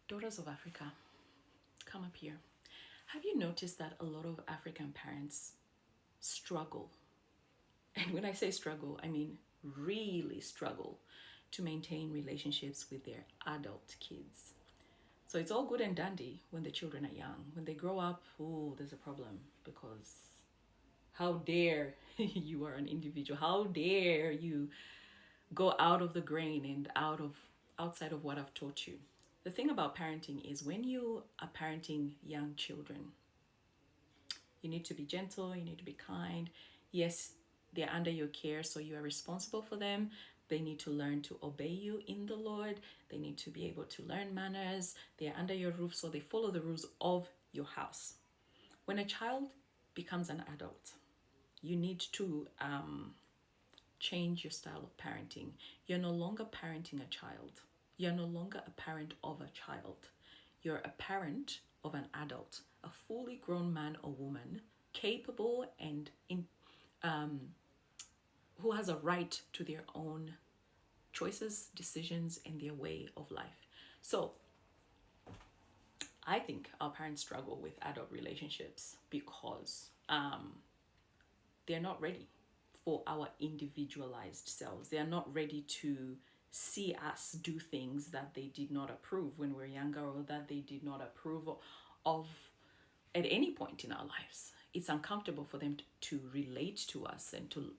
Daughters of Africa, come up here. Have you noticed that a lot of African parents struggle? And when I say struggle, I mean really struggle to maintain relationships with their adult kids. So it's all good and dandy when the children are young. When they grow up, oh, there's a problem because how dare you are an individual? How dare you go out of the grain and outside of what I've taught you? The thing about parenting is when you are parenting young children, you need to be gentle, you need to be kind. Yes, they're under your care, so you are responsible for them. They need to learn to obey you in the Lord. They need to be able to learn manners. They're under your roof, so they follow the rules of your house. When a child becomes an adult, you need to change your style of parenting. You're no longer parenting a child. You're no longer a parent of a child. You're a parent of an adult, a fully grown man or woman, capable and who has a right to their own choices, decisions, and their way of life. So I think our parents struggle with adult relationships because they're not ready for our individualized selves. They are not ready to see us do things that they did not approve when we were younger or that they did not approve of at any point in our lives. It's uncomfortable for them to relate to us and to,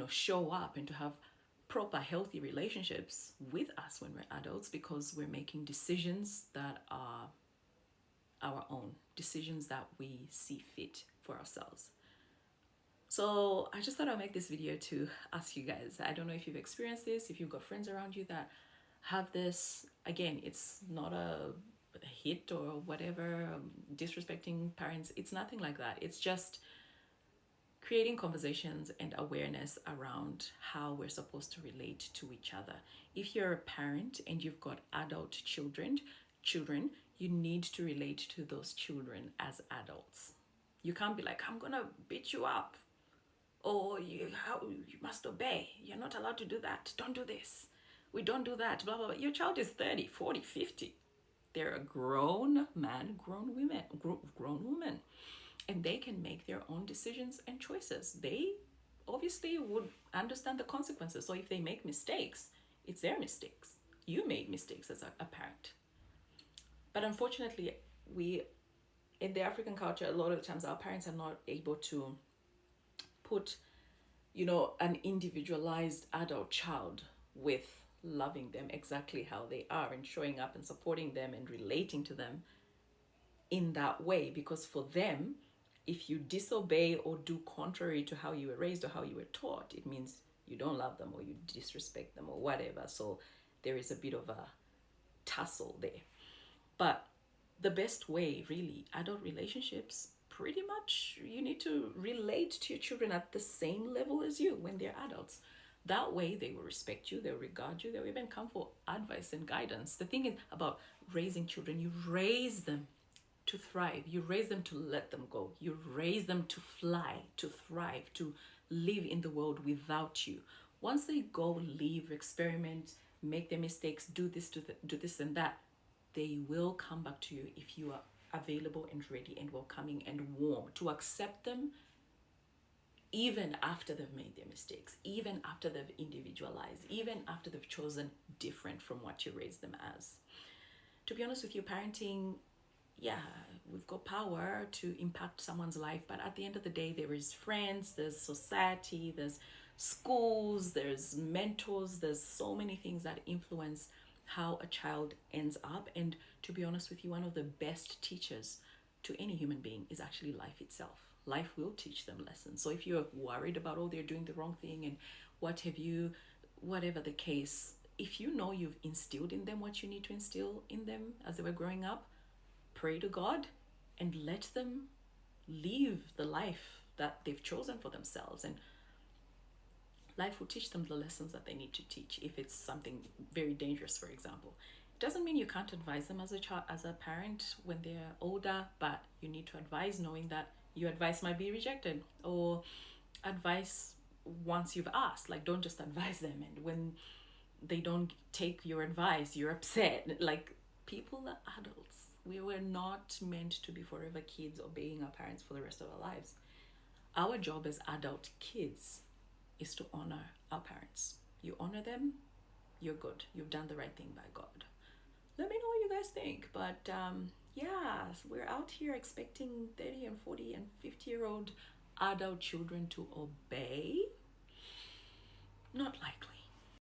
show up and to have proper healthy relationships with us when we're adults because we're making decisions that are our own, decisions that we see fit for ourselves. So I just thought I'd make this video to ask you guys. I don't know if you've experienced this, if you've got friends around you that have this. Again, it's not a hit or whatever, disrespecting parents. It's nothing like that. It's just creating conversations and awareness around how we're supposed to relate to each other. If you're a parent and you've got adult children, you need to relate to those children as adults. You can't be like, I'm gonna beat you up, or you must obey. You're not allowed to do that. Don't do this. We don't do that. Blah blah blah. Your child is 30, 40, 50. They're a grown man, grown woman, and they can make their own decisions and choices. They obviously would understand the consequences. So if they make mistakes, it's their mistakes. You made mistakes as a parent. But unfortunately, we in the African culture, a lot of the times our parents are not able to put, an individualized adult child with loving them exactly how they are and showing up and supporting them and relating to them in that way. Because for them, if you disobey or do contrary to how you were raised or how you were taught, it means you don't love them or you disrespect them or whatever. So there is a bit of a tussle there. But the best way, really, adult relationships, pretty much you need to relate to your children at the same level as you when they're adults. That way they will respect you, they'll regard you, they'll even come for advice and guidance. The thing is about raising children, you raise them to thrive, you raise them to let them go, you raise them to fly, to thrive, to live in the world without you. Once they go, leave, experiment, make their mistakes, do this and that, they will come back to you if you are available and ready and welcoming and warm to accept them even after they've made their mistakes, even after they've individualized, even after they've chosen different from what you raised them as. To be honest with you, parenting, yeah, we've got power to impact someone's life, but at the end of the day, there is friends, there's society, there's schools, there's mentors, there's so many things that influence how a child ends up. And to be honest with you, one of the best teachers to any human being is actually life itself. Life will teach them lessons. So if you're worried about, oh, they're doing the wrong thing and whatever the case, if you know you've instilled in them what you need to instill in them as they were growing up, pray to God and let them live the life that they've chosen for themselves. And life will teach them the lessons that they need to teach. If it's something very dangerous, for example, it doesn't mean you can't advise them as a child, as a parent when they're older, but you need to advise knowing that your advice might be rejected, or advice once you've asked. Like, don't just advise them and when they don't take your advice you're upset. Like, People are adults. We were not meant to be forever kids obeying our parents for the rest of our lives. Our job as adult kids is to honor our parents. You honor them, you're good. You've done the right thing by God. Let me know what you guys think. But yeah, we're out here expecting 30 and 40 and 50-year-old adult children to obey. Not likely.